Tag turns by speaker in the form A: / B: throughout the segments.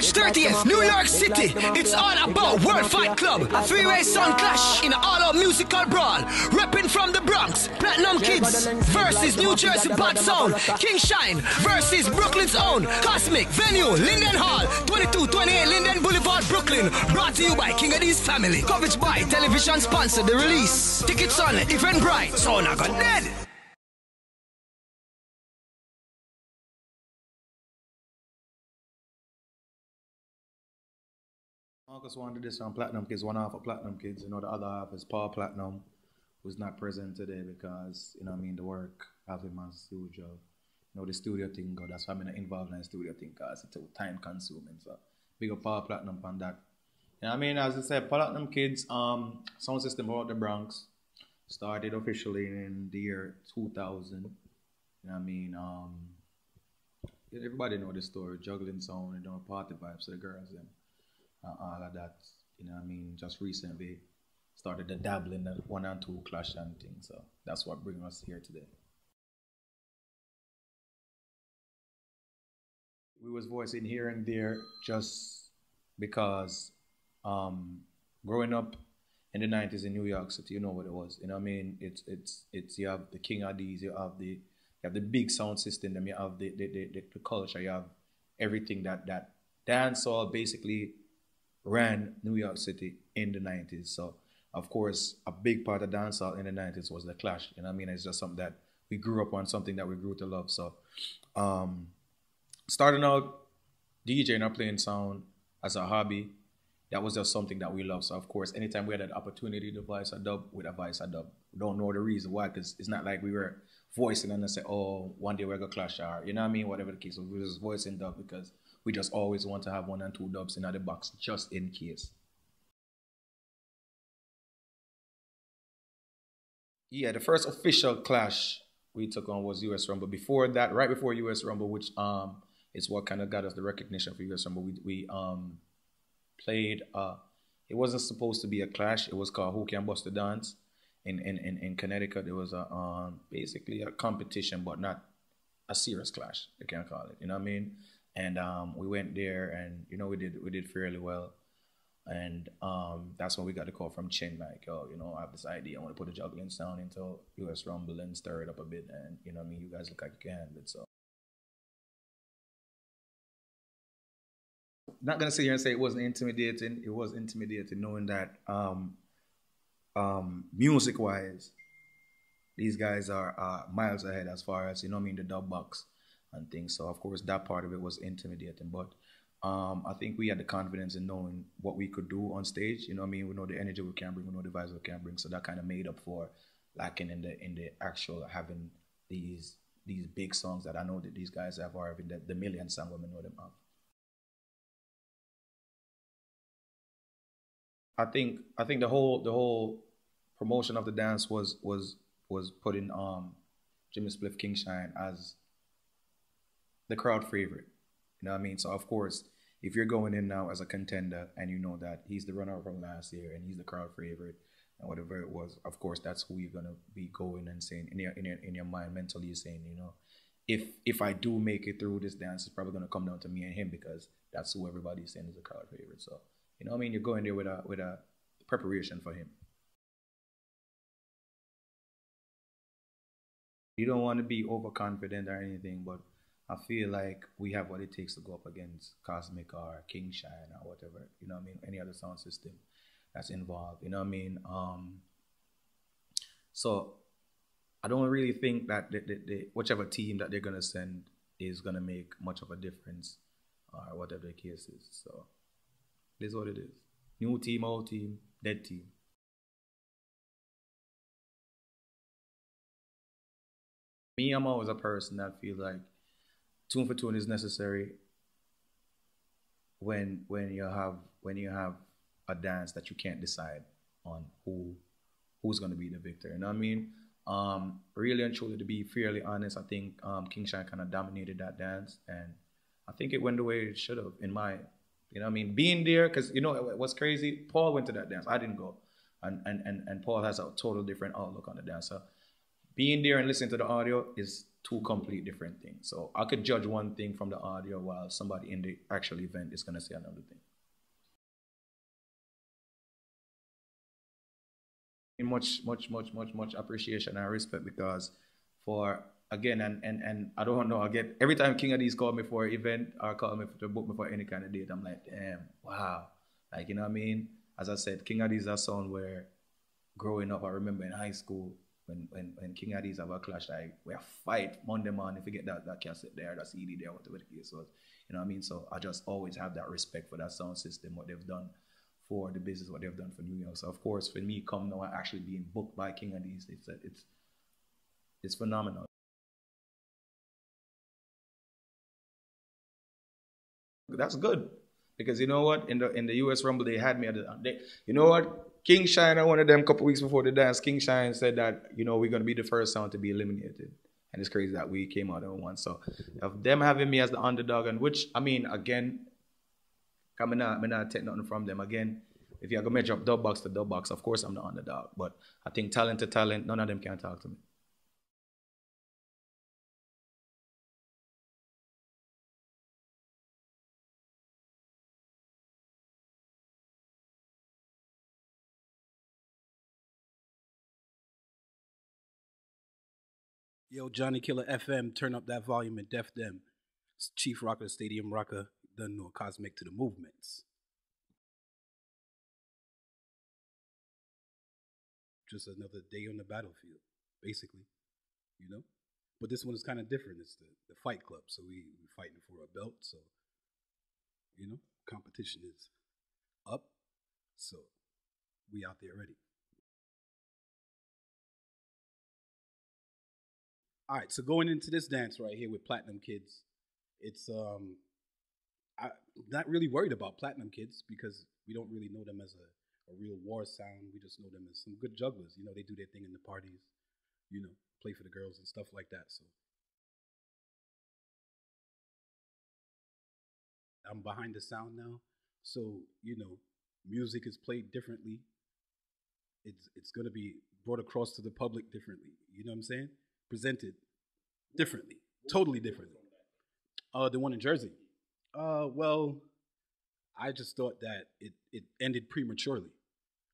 A: March 30th, New York City. It's all about World Fight Club. A three-way sound clash in an all-out musical brawl. Repping from the Bronx, Platinum Kids versus New Jersey Bad Sound. King Shine versus Brooklyn's own Cosmic. Venue, Linden Hall, 2228 Linden Boulevard, Brooklyn. Brought to you by King Addies Family. Coverage by television sponsor the release. Tickets on Eventbrite. So now got dead.
B: Marcus wanted this on Platinum Kids, one half of Platinum Kids, you know, the other half is Paul Platinum, who's not present today because, you know what I mean, the work of him as studio. You know, the studio thing, God, that's why I'm not involved in the studio thing, because it's too time consuming. So, big up Paul Platinum on that. You know what I mean, as I said, Platinum Kids, sound system out the Bronx, started officially in the year 2000. You know what I mean, everybody know the story, juggling sound, you know, party vibes for the girls, and all of that, you know what I mean, just recently started the dabbling the 1 and 2 clash and things, so that's what brings us here today. We was voicing here and there just because growing up in the 90s in New York City, you know what it was, you know what I mean, it's you have the King Addies, you have the big sound system, then you have the culture, you have everything that dancehall basically ran New York City in the 90s. So, of course, a big part of dancehall in the 90s was the clash. You know what I mean? It's just something that we grew up on, something that we grew to love. So, starting out DJing or playing sound as a hobby, that was just something that we loved. So, of course, anytime we had an opportunity to voice a dub, we'd voice a dub. We don't know the reason why, because it's not like we were voicing and then say, oh, one day we're going to clash, or, you know what I mean? Whatever the case. We were just voicing dub because we just always want to have 1 and 2 dubs in the box, just in case. Yeah, the first official clash we took on was US Rumble. Before that, right before US Rumble, which is what kind of got us the recognition for US Rumble, we played, it wasn't supposed to be a clash, it was called Who Can Bust the Dance in Connecticut. It was basically a competition, but not a serious clash, you can call it, you know what I mean? And we went there, and you know, we did fairly well. And that's when we got the call from Chin, like, oh, you know, I have this idea, I want to put a juggling sound into US Rumble and stir it up a bit, and you know what I mean, you guys look like you can handle it. So, not gonna sit here and say it wasn't intimidating. It was intimidating knowing that music-wise, these guys are miles ahead as far as, you know what I mean, the dub box and things. So of course that part of it was intimidating, but I think we had the confidence in knowing what we could do on stage. You know what I mean? We know the energy we can bring, we know the vibes we can bring. So that kind of made up for lacking in the actual having these big songs that I know that these guys have, or having the million song women know them have. I think the whole promotion of the dance was putting Jimmy Spliff King Shine as the crowd favorite. You know what I mean? So of course, if you're going in now as a contender and you know that he's the runner from last year and he's the crowd favorite and whatever it was, of course that's who you're gonna be going and saying in your mind mentally, you're saying, you know, if I do make it through this dance, it's probably gonna come down to me and him, because that's who everybody's saying is the crowd favorite. So you know what I mean? You're going there with a preparation for him. You don't want to be overconfident or anything, but I feel like we have what it takes to go up against Cosmic or King Shine or whatever, you know what I mean, any other sound system that's involved, you know what I mean? So I don't really think that whichever team that they're going to send is going to make much of a difference or whatever the case is. So it is what it is. New team, old team, dead team. Me, I'm always a person that feels like tune for tune is necessary when you have a dance that you can't decide on who's gonna be the victor. You know what I mean? Really and truly, to be fairly honest, I think King Shine kind of dominated that dance, and I think it went the way it should have. You know what I mean? Being there, because you know what's crazy? Paul went to that dance. I didn't go, and Paul has a total different outlook on the dance. So being there and listening to the audio is two complete different things. So I could judge one thing from the audio while somebody in the actual event is going to say another thing. Much appreciation and respect, because for again and I don't know, I get every time King Addies call me for an event or call me to book me for any kind of date, I'm like, damn, wow. Like, you know what I mean? As I said, King Addies is a sound where growing up, I remember in high school when King Addies have a clash, like we fight Monday morning if you get that cassette there, that CD there, whatever the case was. You know what I mean? So I just always have that respect for that sound system, what they've done for the business, what they've done for New York. So of course, for me, come now actually being booked by King Addies, it's phenomenal. That's good, because you know what, in the US Rumble they had me at you know what, King Shine, one of them couple weeks before the dance, King Shine said that, you know, we're gonna be the first sound to be eliminated, and it's crazy that we came out and won. So of them having me as the underdog, and which I mean again, I'm not take nothing from them. Again, if you're going to measure up dub box to dub box, of course I'm the underdog. But I think talent to talent, none of them can talk to me.
C: Yo, Johnny Killer FM, turn up that volume and def them. It's Chief Rocker, Stadium Rocker, done know Cosmic to the movements. Just another day on the battlefield, basically, you know? But this one is kind of different. It's the fight club, so we're fighting for a belt, so, you know, competition is up, so we out there ready. All right, so going into this dance right here with Platinum Kids, it's I'm not really worried about Platinum Kids because we don't really know them as a real war sound. We just know them as some good jugglers. You know, they do their thing in the parties, you know, play for the girls and stuff like that. So I'm behind the sound now. So, you know, music is played differently. It's gonna be brought across to the public differently. You know what I'm saying? Presented differently, totally differently. The one in Jersey. Well, I just thought that it ended prematurely.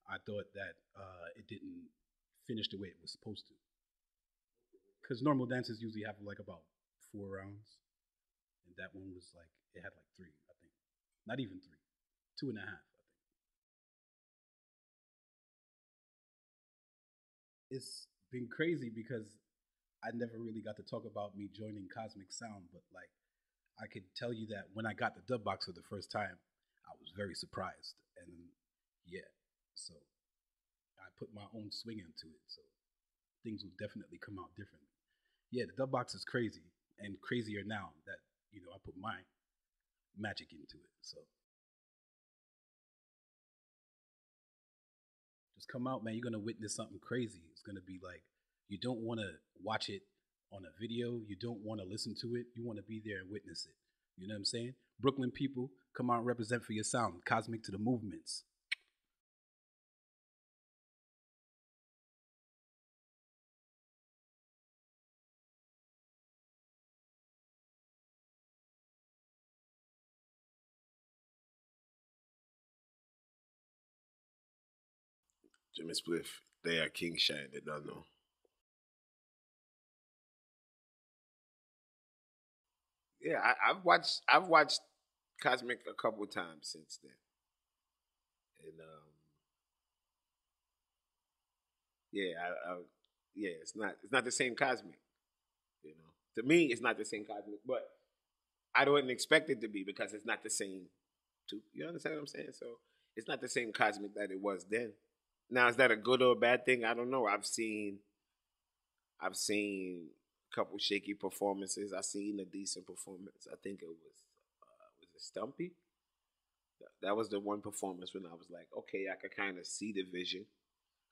C: I thought that it didn't finish the way it was supposed to. Because normal dances usually have like about 4 rounds, and that one was like it had like 3, I think. Not even 3, 2.5, I think. It's been crazy because I never really got to talk about me joining Cosmic Sound, but like I could tell you that when I got the dub box for the first time, I was very surprised, and yeah, so I put my own swing into it, so things will definitely come out differently. Yeah, the dub box is crazy, and crazier now that you know I put my magic into it. So just come out, man. You're gonna witness something crazy. It's gonna be like you don't want to watch it on a video. You don't want to listen to it. You want to be there and witness it. You know what I'm saying? Brooklyn people, come out and represent for your sound. Cosmic to the movements.
D: Jimmy Spliff, they are King Shine, they don't know. Yeah, I've watched Cosmic a couple times since then. And yeah, yeah, it's not the same Cosmic, you know. To me, it's not the same Cosmic, but I don't expect it to be because it's not the same you understand what I'm saying? So it's not the same Cosmic that it was then. Now, is that a good or a bad thing? I don't know. I've seen a couple shaky performances. I've seen a decent performance. I think it was it Stumpy? That was the one performance when I was like, okay, I could kind of see the vision.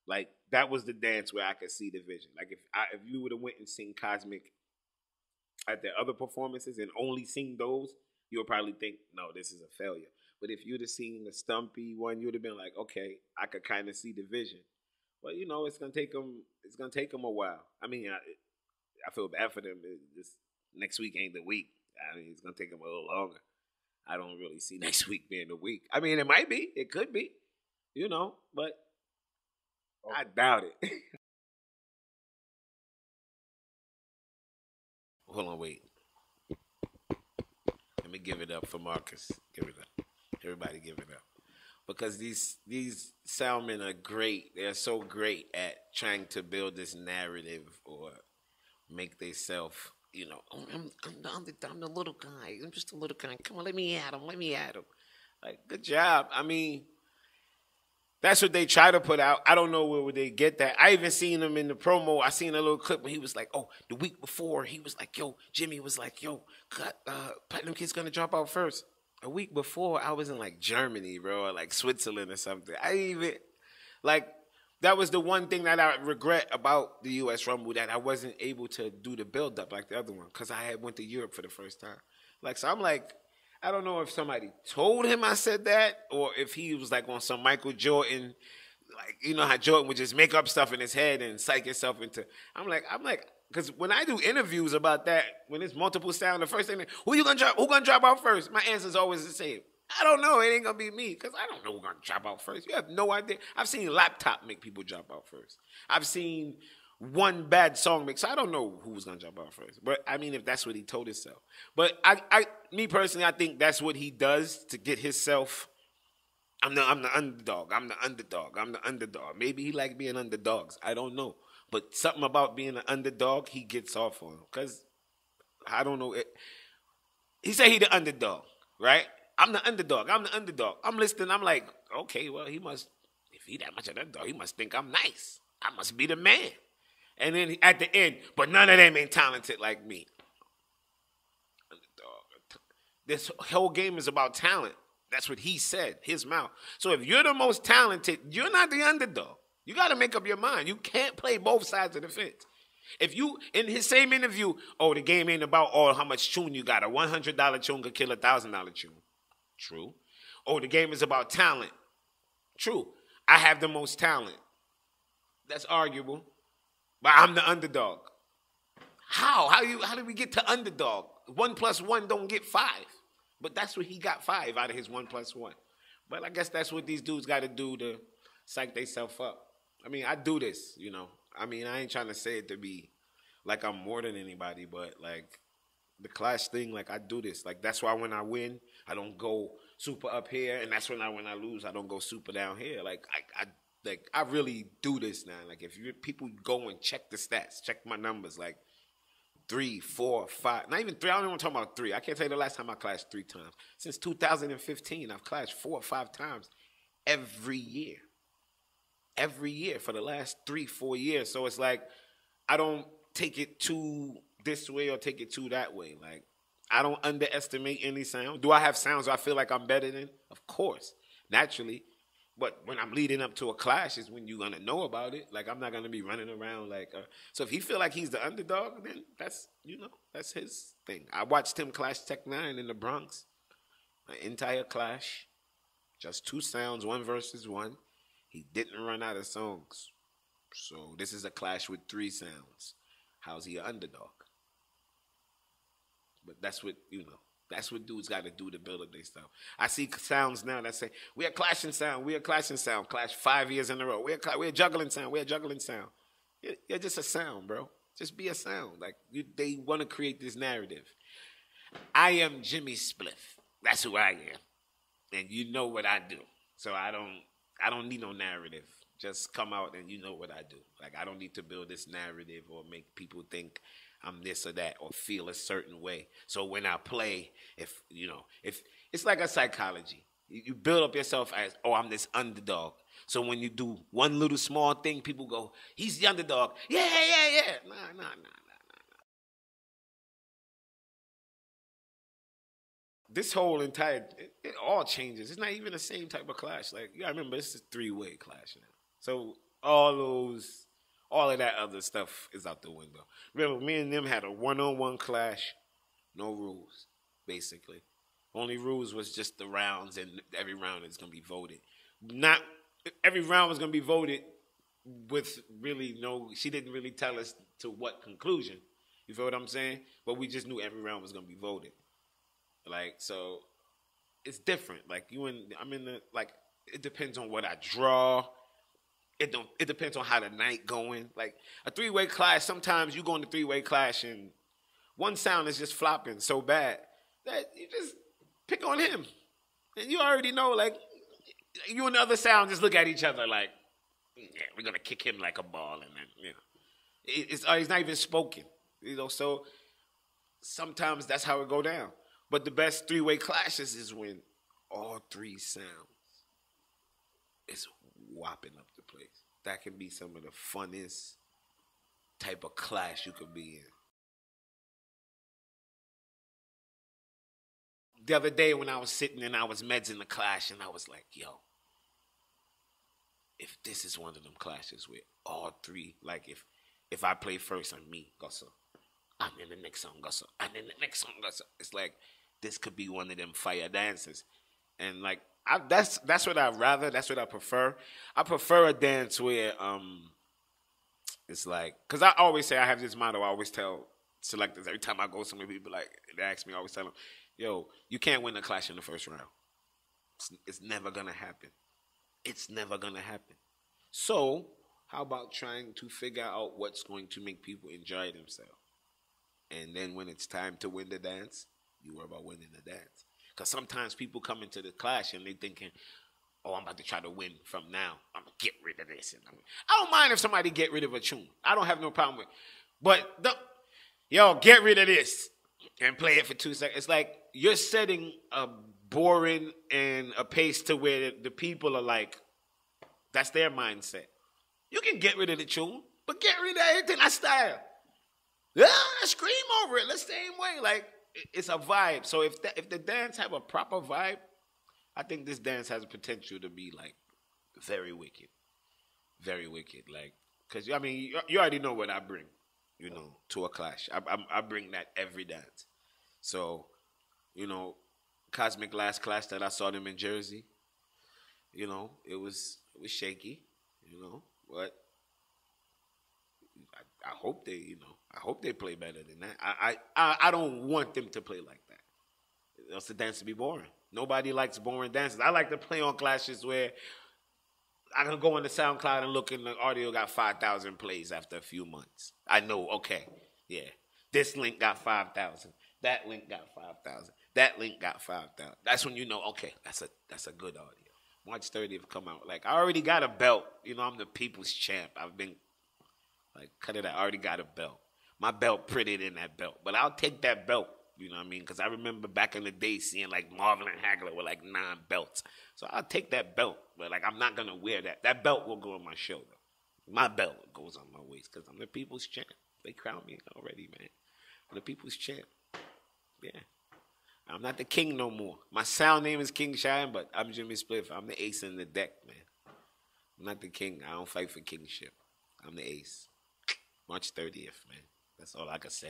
D: Like that was the dance where I could see the vision. Like if you would have went and seen Cosmic at the other performances and only seen those, you would probably think, no, this is a failure. But if you'd have seen the Stumpy one, you'd have been like, okay, I could kind of see the vision. But you know, it's gonna take them. It's gonna take them a while. I mean, I feel bad for them. This next week ain't the week. I mean, it's gonna take them a little longer. I don't really see next week being the week. I mean, it might be. It could be. You know, but I doubt it. Hold on, wait. Let me give it up for Marcus. Give it up. Everybody give it up. Because these soundmen are great. They're so great at trying to build this narrative or make themselves, you know, oh, I'm the little guy. I'm just a little guy. Come on, let me at him. Let me at him. Like, good job. I mean, that's what they try to put out. I don't know where would they get that. I even seen him in the promo. I seen a little clip when he was like, oh, the week before, he was like, yo, Jimmy was like, yo, Platinum Kid's going to drop out first. A week before, I was in like Germany, bro, or like Switzerland or something. That was the one thing that I regret about the U.S. Rumble, that I wasn't able to do the build-up like the other one, because I had went to Europe for the first time. Like, so I'm like, I don't know if somebody told him I said that, or if he was like on some Michael Jordan, like, you know how Jordan would just make up stuff in his head and psych himself into. I'm like, because when I do interviews about that, when it's multiple sound, the first thing, who gonna drop out first? My answer is always the same. I don't know. It ain't gonna be me, because I don't know who's gonna drop out first. You have no idea. I've seen Laptop make people drop out first. I've seen one bad song mix. I don't know who was gonna jump out first. But I mean, if that's what he told himself. But me personally, I think that's what he does to get himself. I'm the underdog. I'm the underdog. I'm the underdog. Maybe he like being underdogs. I don't know. But something about being an underdog, he gets off on. Because I don't know. He said he the underdog, right? I'm the underdog. I'm the underdog. I'm listening. I'm like, okay, well, he must, if he that much of an underdog, he must think I'm nice. I must be the man. And then at the end, but none of them ain't talented like me. Underdog. This whole game is about talent. That's what he said, his mouth. So if you're the most talented, you're not the underdog. You got to make up your mind. You can't play both sides of the fence. If you, in his same interview, oh, the game ain't about how much tune you got. A $100 tune could kill a $1,000 tune. True. Oh, the game is about talent. True. I have the most talent. That's arguable. But I'm the underdog. How? How did we get to underdog? 1 + 1 don't get 5. But that's what he got 5 out of his 1 + 1. But I guess that's what these dudes got to do to psych themselves up. I mean, I do this, you know. I mean, I ain't trying to say it to be like I'm more than anybody, but like the Clash thing, like I do this. Like that's why when I win, I don't go super up here, and that's when I lose, I don't go super down here. Like I really do this now. Like if people go and check the stats, check my numbers, like 3, 4, 5, not even 3. I don't even want to talk about 3. I can't tell you the last time I clashed 3 times. Since 2015, I've clashed 4 or 5 times every year. Every year for the last 3, 4 years. So it's like I don't take it too this way or take it too that way. Like I don't underestimate any sound. Do I have sounds I feel like I'm better than? Of course, naturally. But when I'm leading up to a clash is when you're going to know about it. Like I'm not going to be running around like so if he feel like he's the underdog, then that's, you know, that's his thing. I watched him clash Tech 9 in the Bronx. An entire clash. Just 2 sounds, 1 versus 1. He didn't run out of songs. So this is a clash with 3 sounds. How's he an underdog? But that's what, you know, that's what dudes got to do to build up their stuff. I see sounds now that say, we are clashing sound, we are clashing sound. Clash 5 years in a row. We're juggling sound, we're juggling sound. You're just a sound, bro. Just be a sound. Like they want to create this narrative. I am Jimmy Spliff. That's who I am. And you know what I do. So I don't need no narrative. Just come out and you know what I do. Like I don't need to build this narrative or make people think I'm this or that or feel a certain way. So when I play, if it's like a psychology. You build up yourself as, oh, I'm this underdog. So when you do one little small thing, people go, he's the underdog. Yeah. Nah. This whole entire, it all changes. It's not even the same type of clash. Like, you gotta remember, this is a 3-way clash now. So all of that other stuff is out the window. Remember, me and them had a one-on-one clash, no rules, basically. Only rules was just the rounds, and every round is gonna be voted. Not every round was gonna be voted with really she didn't really tell us to what conclusion. You feel what I'm saying? But we just knew every round was gonna be voted. Like, so it's different. Like I'm in the, like, it depends on what I draw. It depends on how the night going. Like a 3-way clash, sometimes you go in the 3-way clash and one sound is just flopping so bad that you just pick on him. And you already know, like, you and the other sound just look at each other like, yeah, we're going to kick him like a ball. And then, you know, it's not even spoken. You know, so sometimes that's how it go down. But the best 3-way clashes is when all 3 sounds is whopping up the place. That can be some of the funnest type of clash you could be in. The other day when I was sitting and I was meds in the clash and I was like, yo, if this is one of them clashes with all 3, like if I play first on me, Gusso, and then the next song, Gusso, and then the next song, Gusso, it's like this could be one of them fire dances. And like that's what I rather, that's what I prefer. I prefer a dance where it's like, because I always say, I have this motto, I always tell selectors every time I go somewhere, people like, they ask me, I always tell them, yo, you can't win a clash in the first round. It's never going to happen. It's never going to happen. So how about trying to figure out what's going to make people enjoy themselves? And then when it's time to win the dance, you worry about winning the dance. Because sometimes people come into the clash and they're thinking, oh, I'm about to try to win from now. I'm going to get rid of this. And I don't mind if somebody get rid of a tune. I don't have no problem with it. But, yo, get rid of this and play it for 2 seconds. It's like you're setting a boring and a pace to where the people are like, that's their mindset. You can get rid of the tune, but get rid of everything. That's style. Yeah, scream over it. Let's same way. Like, it's a vibe. So if the dance have a proper vibe, I think this dance has a potential to be like very wicked. Very wicked. Like, because, I mean, you already know what I bring, you know, to a clash. I bring that every dance. So, you know, Cosmic last clash that I saw them in Jersey, you know, it was shaky, you know, but I hope they, you know, I hope they play better than that. I don't want them to play like that. Else the dance to be boring. Nobody likes boring dances. I like to play on clashes where I can go on the SoundCloud and look and the audio got 5,000 plays after a few months. I know, okay, yeah, this link got 5,000. That link got 5,000. That link got 5,000. That's when you know, okay, that's a good audio. March 30th come out. Like, I already got a belt. You know, I'm the people's champ. I've been, like, cut it out. I already got a belt. My belt printed in that belt. But I'll take that belt, you know what I mean? Because I remember back in the day seeing, like, Marvin and Hagler with, like, 9 belts. So I'll take that belt. But, like, I'm not going to wear that. That belt will go on my shoulder. My belt goes on my waist because I'm the people's champ. They crowned me already, man. I'm the people's champ. Yeah. I'm not the king no more. My sound name is King Shine, but I'm Jimmy Spliff. I'm the ace in the deck, man. I'm not the king. I don't fight for kingship. I'm the ace. March 30th, man. That's all I can say.